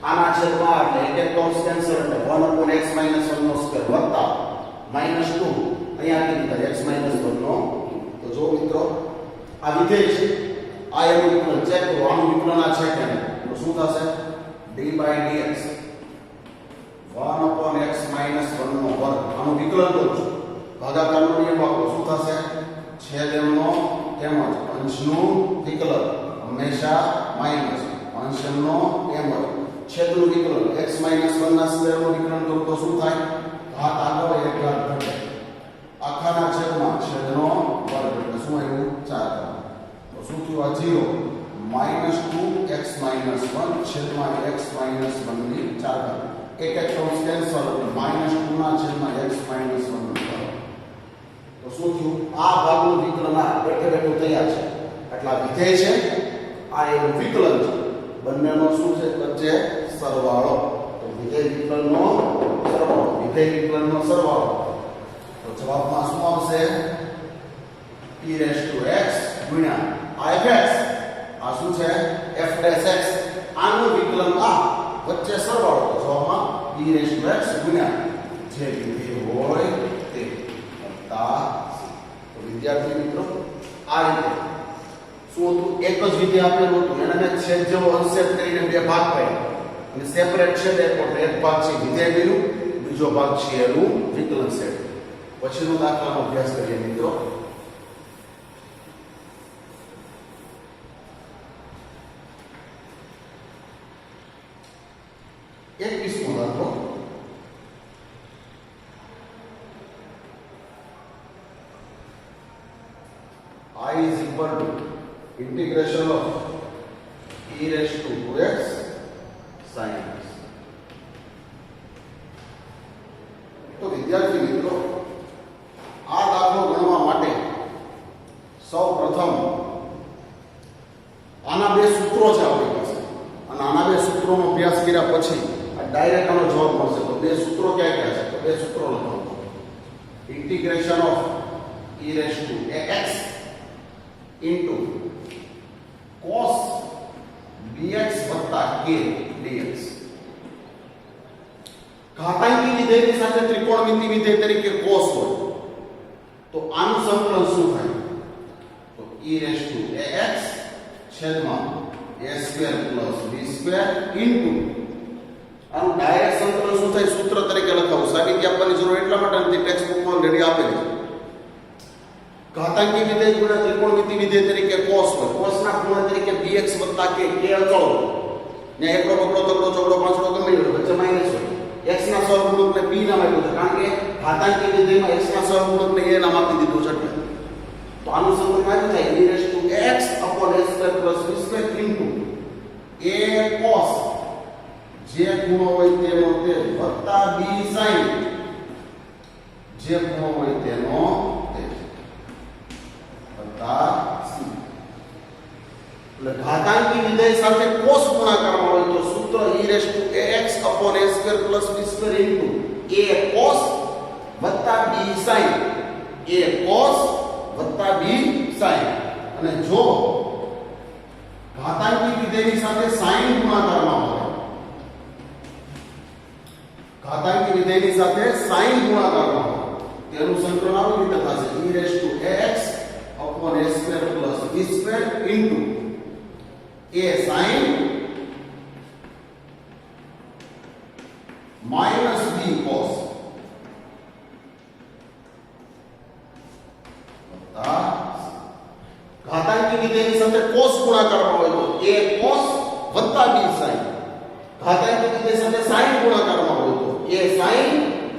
[SPEAKER 1] આના છેદમાં એટલે એક એક કૌંસ કેન્સલ એટલે 1/x - 1 નો સ્ક્વેર વત્તા -2 અહીંયા આપી દીધા x - 1 નો તો જો મિત્રો આ વિધેય છે આ એનું વિકલન ચેક કરો આનું વિકલન આ છે કે નહીં તો શું થશે d/dx 1/x - 1 નો વર્ગ આનું વિકલન કરું છું ભાગાકારનો નિયમ વાપરો શું થશે છેદ એમનો તેમજ અંશનું વિકલન હંમેશા માઈનસ અંશ એમનો એમ જ છેદનું વિકલન x - 1 ના સ્ક્વેરનું વિકલન કરું તો શું થાય ઘાત આગળ એક ઘાત ઘટે આખાના છેદમાં છેદનો વર્ગ એટલે શું આવ્યું 4 તો શું થયું આ 0 -2x - 1 છેદમાં x - 1 ની 4 એક એક કૌંસ કેન્સલ એટલે -2 ના છેદમાં x - 1 નો તો શું થયું આ ભાગનું વિકલન આ બેઠે બેઠું તૈયાર છે એટલે આ વિધેય છે આ એનું વિકલન છે બંનેનો શું છે વચ્ચે સરવાળો તો વિધેય વિકલનનો સરવાળો વિધેય વિકલનનો સરવાળો તો જવાબમાં શું આવશે e raised to x ગુણ્યા આ fx આ શું છે f dash x આનું વિકલન આ વચ્ચે સરવાળો તો જવાબમાં e raised to x ગુણ્યા જે વિધેય હોય તે તો વિદ્યાર્થી મિત્રો આ રીતે શું હતું એક જ વિધેય આપેલું હતું એને મેં છેદ જેવો અંશ સેટ કરીને બે ભાગ પાડ્યા અને સેપરેટ છેદ એટલે એક ભાગ છે વિધેય ગયું બીજો ભાગ છે એનું વિકલન સેટ પછીનો દાખલાનો અભ્યાસ કરીએ મિત્રો એક 20મો દાખલો I is equal to integration of e raised to 2x sin x. તો વિદ્યાર્થી મિત્રો આ દાખલો ગણવા માટે સૌ પ્રથમ આના બે સૂત્રો છે આપણી પાસે અને આના બે સૂત્રોનો અભ્યાસ કર્યા પછી આ ડાયરેક્ટ આનો જવાબ મળશે તો બે સૂત્રો ક્યાં ક્યાં છે તો બે સૂત્રો લખો integration of e raised to ax into cos bx વત્તા k dx ઘાતાંકી વિધેયની સાથે ત્રિકોણમિતિ વિધેય તરીકે cos હોય તો આનું સંકલન શું થાય તો e raised to ax છેદમાં a square plus b square into આનું ડાયરેક્ટ સંકલન શું થાય સૂત્ર તરીકે લખાવું સાબિતી આપવાની જરૂર એટલા માટે નથી ટેક્સ્ટ બુકમાં ઓલરેડી આપેલી છે ઘાતાંકી વિધેય ગુણ્યા ત્રિકોણમિતિ વિધેય તરીકે cos હોય cos ના ગુણ્યા તરીકે bx વત્તા k અચળ હોય ને એકડો બકડો તગડો ચોગડો પાંચડો ગમે હોય વચ્ચે માઈનસ હોય x ના સહગુણકને b નામ આપ્યું છે કારણ કે ઘાતાંકી વિધેયમાં x ના સહગુણકને a નામ આપી દીધું છે તો આનું સંકલન આવ્યું થાય e raised to x upon a square plus b square into a cos જે ગુણો હોય તેનો તે વત્તા b sin જે ગુણો હોય તેનો તે વત્તા c એટલે ઘાતાંકી વિધેય સાથે cos ગુણાકારમાં હોય તો સૂત્ર e raised to ax upon a square plus b square into a cos વત્તા b sin a cos વત્તા b sin અને જો ઘાતાંકી વિધેયની સાથે sin ગુણાકારમાં હોય ઘાતાંકી વિધેયની સાથે sin ગુણાકારમાં હોય તેનું સંકલન આવી રીતે થશે e raised to ax upon a square plus b square into a sin minus b cos વત્તા cos ગુણાકારમાં હોય તો a cos વત્તા b sin, ઘાતાંકી વિધેય સાથે sin ગુણાકારમાં હોય તો a sin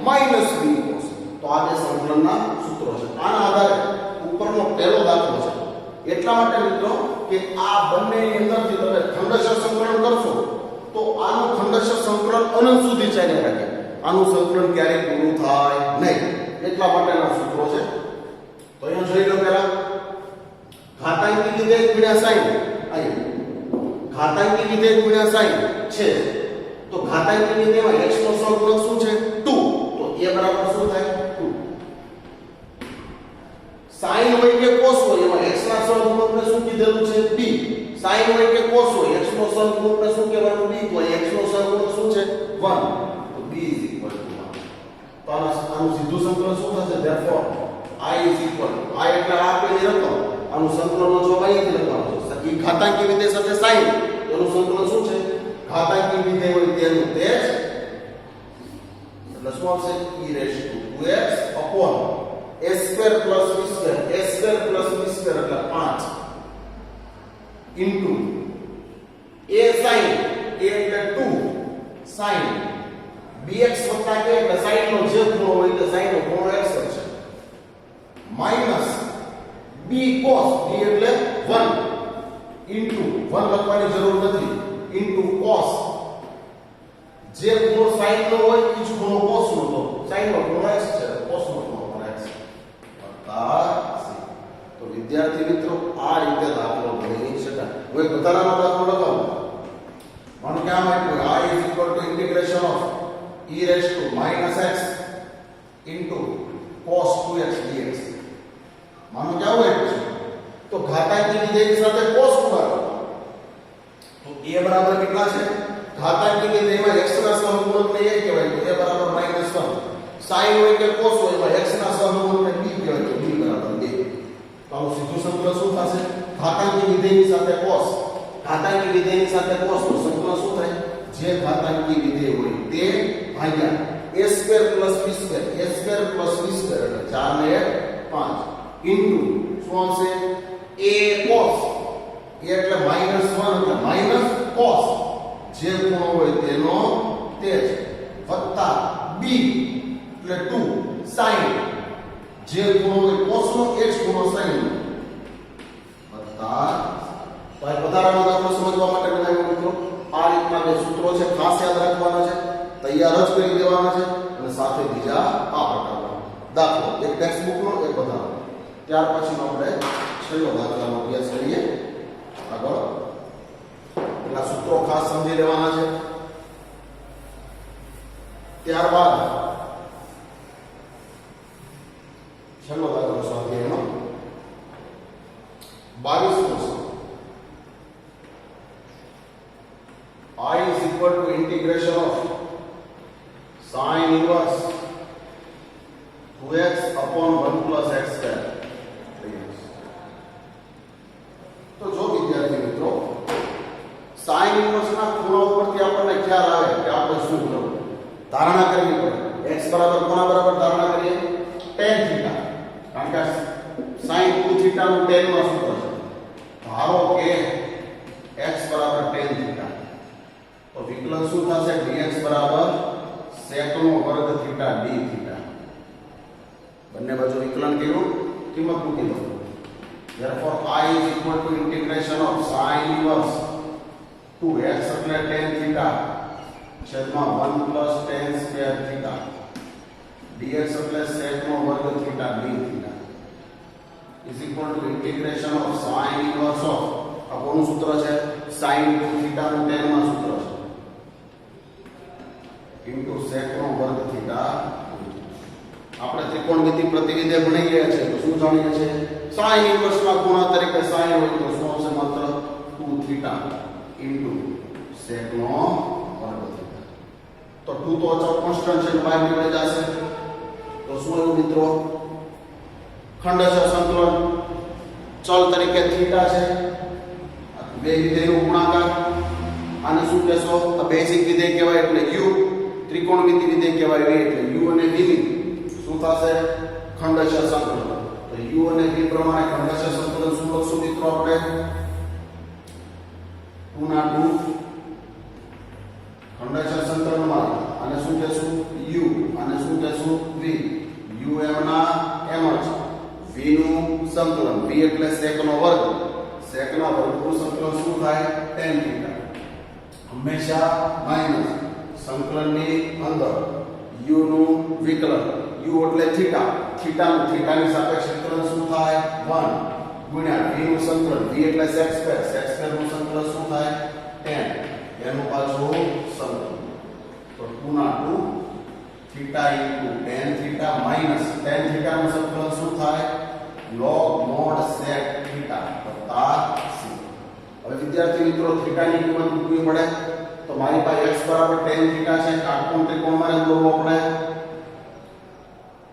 [SPEAKER 1] minus b cos. તો આ બે સંકલનના સૂત્રો છે. આના આધારે ઉપરનો પહેલો દાખલો છે. એટલા માટે મિત્રો કે આ બંનેની અંદરથી તમે ખંડશઃ સંકલન કરશો તો આનું ખંડશઃ સંકલન અનંત સુધી ચાલ્યા રાખે, આનું સંકલન ક્યારેય પૂરું થાય નહીં. એટલા માટેના સૂત્રો છે. તો અહીંયા જોઈ લો પહેલા ઘાતાંકી વિધેય ગુણ્યા sin, અહીં ઘાતાંકી વિધેય ગુણ્યા sin છે તો ઘાતાંકી વિધેયમાં x નો સહગુણક શું છે 2, તો a બરાબર શું થાય 2. sin હોય કે cos હોય એમાં x ના સહગુણકને શું કીધેલું છે b. sin હોય કે cos હોય x નો સહગુણકને શું કહેવાનું b, તો x નો સહગુણક શું છે 1, તો b = 1. તો આનું સીધું સંકલન શું થશે? therefore I એટલે આ આપેલી રકમ, આનું સંકલનનો જવાબ અહીંથી લખવાનો છે. એ ઘાતાંકી વિધેય સાથે sin, એનું સંકલન શું છે? ઘાતાંકી વિધેય હોય તેનું તે જ, એટલે શું આવશે e raised to 2x upon a² plus b² એટલે 5 into a sin, a એટલે 2 sin bx વત્તા k એટલે sin નો જે ખૂણો હોય એટલે sin નો ખૂણો x છે, માઈનસ b cos, b એટલે 1 into 1 લખવાની જરૂર નથી, into cos જે ખૂણો sin નો હોય એ જ ખૂણો cos નો, તો sin નો ખૂણો x છે, cos નો ખૂણો x વત્તા c. તો વિદ્યાર્થી મિત્રો આ રીતે દાખલો ગણી શકાય. હવે વધારાનો દાખલો લખાવો. માનો કે આમ આપ્યું I integration of e raised to -x into cos 2x dx. માનો કે આવું આપ્યું છે તો ઘાતાંકી વિધેયની સાથે cos ગુણાકાર, તો a બરાબર કેટલા છે? ઘાતાંકી વિધેયમાં x ના સહગુણકને a કહેવાય તો a બરાબર -1. sin હોય કે cos હોય એમાં x ના સહગુણકને b કહેવાય તો b બરાબર 2. તો આનું સીધું સંકલન શું થશે? ઘાતાંકી વિધેયની સાથે cos, ઘાતાંકી વિધેયની સાથે cos નું સંકલન શું થાય? જે ઘાતાંકી વિધેય હોય તે ભાગ્યા a² plus b² એટલે 4 ને 1 5 into શું આવશે a cos, a એટલે -1 એટલે માઈનસ cos જે ખૂણો હોય તેનો તે જ વત્તા b એટલે 2 sin જે ખૂણો હોય cos નો એ જ ખૂણો sin નો વત્તા. તો આ વધારાનો દાખલો સમજવા માટે બનાવ્યો મિત્રો. આ રીતના બે સૂત્રો છે, ખાસ યાદ રાખવાના છે, તૈયાર જ કરી દેવાના છે અને સાથે બીજા આ પ્રકારના દાખલો, એક ટેક્સ્ટ બુકનો એક વધારાનો. ત્યાર પછી આપણે છેલ્લો દાખલાનો અભ્યાસ કરીએ. આગળ એટલા સૂત્રો ખાસ સમજી લેવાના છે. ત્યારબાદ છેલ્લો દાખલો સ્વાધ્યાયનો 22મો છે. I is equal to integration of sin inverse 2x upon 1 plus x square. તો જો વિદ્યાર્થી મિત્રો sin inverse ના ખૂણા ઉપરથી આપણને ખ્યાલ આવે કે આપણે શું કરવું, ધારણા કરવી પડે. x બરાબર કોના બરાબર ધારણા કરીએ? tan થીટા, કારણ કે sin 2 થીટા નું tan માં સૂત્ર છે. ધારો કે x બરાબર tan થીટા, તો વિકલન શું થશે? dx બરાબર sec નો વર્ગ થીટા d થીટા. બંને બાજુ વિકલન કર્યું, કિંમત મૂકી દો. therefore I is equal to integration of sin inverse 2x એટલે tan થીટા છેદમાં 1 plus tan square theta dx એટલે sec નો વર્ગ theta d theta is equal to integration of sin inverse of, આ કોનું સૂત્ર છે? sin 2 થીટા નું tan માં સૂત્ર છે, into sec નો વર્ગ થીટા. આપણે ત્રિકોણમિતિ પ્રતિવિધેય ભણી ગયા છે તો શું જાણીએ છીએ? sin ઇન્વર્સ ના ખૂણા તરીકે sin હોય તો શું આવશે? માત્ર 2 થીટા into sec નો વર્ગ થીટા. તો 2 તો અચળ કોન્સ્ટન્ટ છે, બહાર નીકળી જશે. તો શું આવ્યું મિત્રો? ખંડશઃ સંકલન ચલ તરીકે થીટા છે, બે વિધેયનો ગુણાકાર. આને શું કહેશો? આ બેઝિક વિધેય કહેવાય એટલે u, ત્રિકોણમિતિ વિધેય કહેવાય v એટલે u અને v ની શું થશે? ખંડશઃ સંકલન. તો u અને v પ્રમાણે ખંડશઃ સંકલન શું લખશું મિત્રો? આપણે 2 ના 2 ખંડેશ સંકલનમાં આને શું કહેશું u આને શું કહેશું v u એમના એમ જ v નું સંકલન v એટલે સેકનો વર્ગ નું સંકલન શું થાય tan થીટા હંમેશા માઈનસ સંકલનની અંદર u નું વિકલન u એટલે થીટાની સાપેક્ષ વિકલન શું થાય 1 ગુણ્યા v નું સંકલન v એટલે sec સ્ક્વેર નું સંકલન શું થાય tan એનું પાછું સંકલન તો 2 ના 2 theta into tan theta minus tan theta નું સંકલન શું થાય log mod sec થીટા વત્તા c હવે વિદ્યાર્થી મિત્રો થીટાની કિંમત મૂકવી પડે તો મારી પાસે x બરાબર tan થીટા છે કાટકોણ ત્રિકોણ મારે દોરવો પડે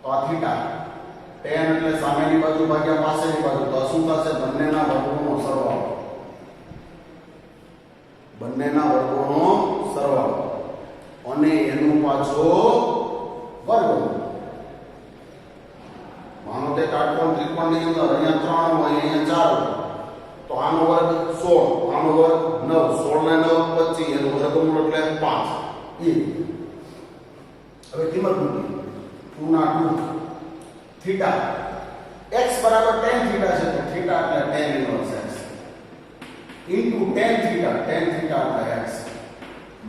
[SPEAKER 1] તો આ થીટા tan એટલે સામેની બાજુ ભાગ્યા પાછળની બાજુ તો શું થશે બંનેના વર્ગોનો સરવાળો અને એનું પાછો વર્ગમૂળ માનો કે કાટકોણ ત્રિકોણની અંદર અહીંયા 3 હોય અહીંયા 4 હોય તો આનો વર્ગ 16 આનો વર્ગ 9 16 ને 9 25 એનું વર્ગમૂળ એટલે 5 એ હવે કિંમત મૂકી 2 ના 2 થીટા x બરાબર tan થીટા છે તો થીટા એટલે tan inverse x into tan theta એટલે x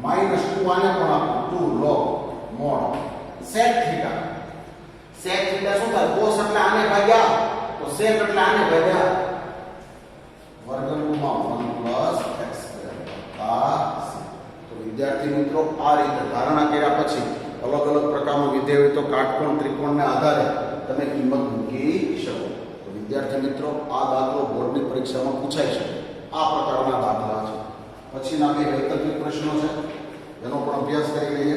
[SPEAKER 1] માઈનસ 2 આને પણ આપો 2 log mod sec થીટા શું થાય cos એટલે આને ભાગ્યા તો sec એટલે આને ભાગ્યા વર્ગમૂળમાં 1 x વત્તા c તો વિદ્યાર્થી મિત્રો આ રીતે ધારણા કર્યા પછી અલગ અલગ પ્રકારનું વિધેય તો કાટકોણ ત્રિકોણને આધારે તમે કિંમત મૂકી શકો તો વિદ્યાર્થી મિત્રો આ દાખલો બોર્ડની પરીક્ષામાં પૂછાઈ શકે આ પ્રકારના દાખલા છે પછીના બે વૈકલ્પિક પ્રશ્નો છે એનો પણ અભ્યાસ કરી લઈએ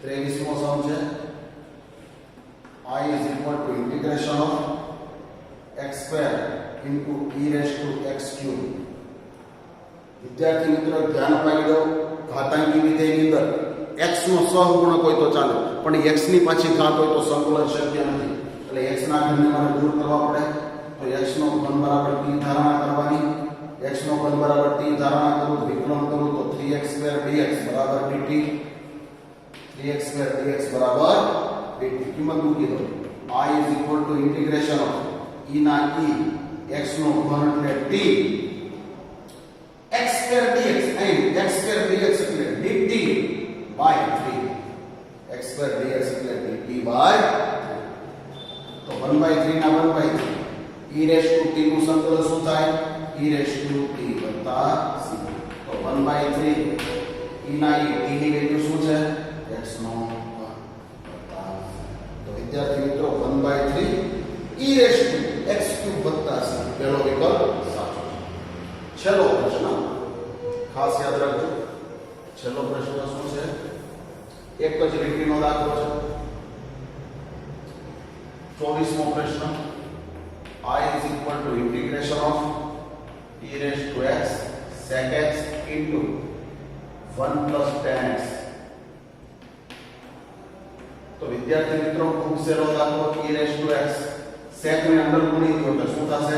[SPEAKER 1] 23મો સમ છે I is equal to integration of x square into e raised to x cube વિદ્યાર્થી મિત્રો ધ્યાન આપી દો ઘાતાંકી વિધેયની અંદર x નો સહગુણક હોય તો ચાલે પણ x ની પાછી ઘાત હોય તો સંકલન શક્ય નથી એટલે x ના ઘનને મારે દૂર કરવા પડે તો x નો ઘન બરાબર t ધારણા કરવાની x નો ઘન બરાબર t ધારણા કરું તો વિકલન કરું તો 3x2 dx બરાબર dt 3x2 dx બરાબર dt કિંમત મૂકી દો I is equal to integration of e ના e x નો ઘન એટલે t x2 dx અહીં x2 dx એટલે dt by 3 x2 dx એટલે dt by 3 તો 1/3 ના 1/3 e raised to t નું સંકલન શું થાય e raised to t વત્તા c તો 1/3 e ના e t ની વેલ્યુ શું છે x નો વત્તા તો વિદ્યાર્થી મિત્રો 1/3 e raised to x cube વત્તા c પહેલો વિકલ્પ સાચો છે છેલ્લો પ્રશ્ન ખાસ યાદ રાખજો છેલ્લો પ્રશ્ન શું છે એક જ લીટીનો દાખલો છે 24મો પ્રશ્ન I is equal to integration of e raised to x sec x into 1 plus tan x તો વિદ્યાર્થી મિત્રો ખૂબ સહેલો દાખલો e raised to x sec ને અંદર ગુણી દો તો શું થશે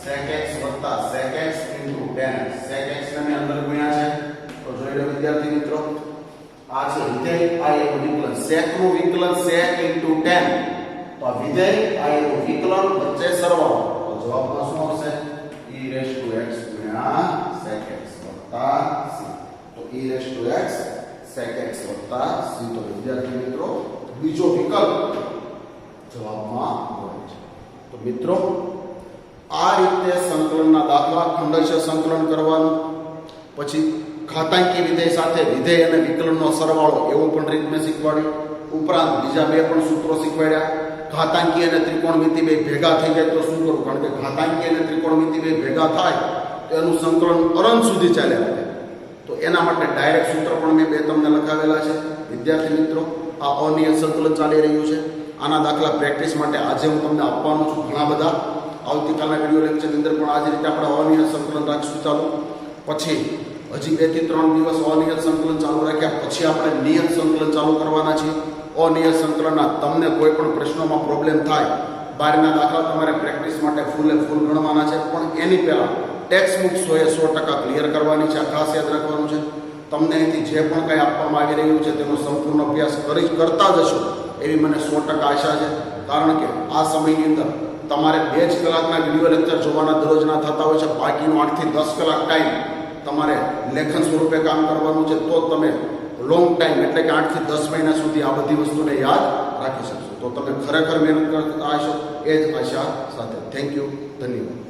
[SPEAKER 1] sec x વત્તા sec x into tan x sec x ને અંદર ગુણ્યા છે તો જોઈ લો વિદ્યાર્થી મિત્રો આ છે વિધેય આ એનું વિકલન sec નું વિકલન sec into tan તો આ વિધેય આ એનું વિકલન વચ્ચે સરવાળો તો જવાબમાં શું આવશે e raised to x ગુણ્યા sec x વત્તા c તો e raised to x sec x વત્તા c તો વિદ્યાર્થી મિત્રો બીજો વિકલ્પ જવાબમાં મળે છે તો મિત્રો આ રીતે સંકલનના દાખલા ખંડશ સંકલન કરવાનું પછી ઘાતાંકી વિધેય સાથે વિધેય અને વિકલનનો સરવાળો એવો પણ રીત મેં શીખવાડ્યું ઉપરાંત બીજા બે પણ સૂત્રો શીખવાડ્યા ઘાતાંકી અને ત્રિકોણમિતિ બે ભેગા થઈ જાય તો શું કરવું કારણ કે ઘાતાંકી અને ત્રિકોણમિતિ બે ભેગા થાય તો એનું સંકલન અનંત સુધી ચાલ્યા રાખે તો એના માટે ડાયરેક્ટ સૂત્ર પણ મેં બે તમને લખાવેલા છે વિદ્યાર્થી મિત્રો આ અનિયત સંકલન ચાલી રહ્યું છે આના દાખલા પ્રેક્ટિસ માટે આજે હું તમને આપવાનો છું ઘણા બધા આવતીકાલના વિડિયો લેક્ચરની અંદર પણ આ જ રીતે આપણે અનિયત સંકલન રાખીશું ચાલુ પછી હજી 2 થી 3 દિવસ અનિયત સંકલન ચાલુ રાખ્યા પછી આપણે નિયત સંકલન ચાલુ કરવાના છીએ અનિયત સંકલનના તમને કોઈ પણ પ્રશ્નોમાં પ્રોબ્લેમ થાય બહારના દાખલા તમારે પ્રેક્ટિસ માટે ફૂલ ગણવાના છે પણ એની પહેલા ટેક્સ્ટ બુક્સ હોય એ 100% ક્લિયર કરવાની છે. આ ખાસ યાદ રાખવાનું છે. તમને અહીંથી જે પણ કંઈ આપવામાં આવી રહ્યું છે તેનો સંપૂર્ણ અભ્યાસ કરતા જશો એવી મને 100% આશા છે. કારણ કે આ સમયની અંદર તમારે 2 જ કલાકના વિડીયો લેક્ચર જોવાના દરરોજના થતા હોય છે. બાકીનો 8 થી 10 કલાક ટાઈમ તમારે લેખન સ્વરૂપે કામ કરવાનું છે. તો તમે લોંગ ટાઈમ એટલે કે 8 થી 10 મહિના સુધી આ બધી વસ્તુને યાદ રાખી શકશો. તો તમે ખરેખર મહેનત કરતા હશો એ જ આશા સાથે. Thank you. ધન્યવાદ.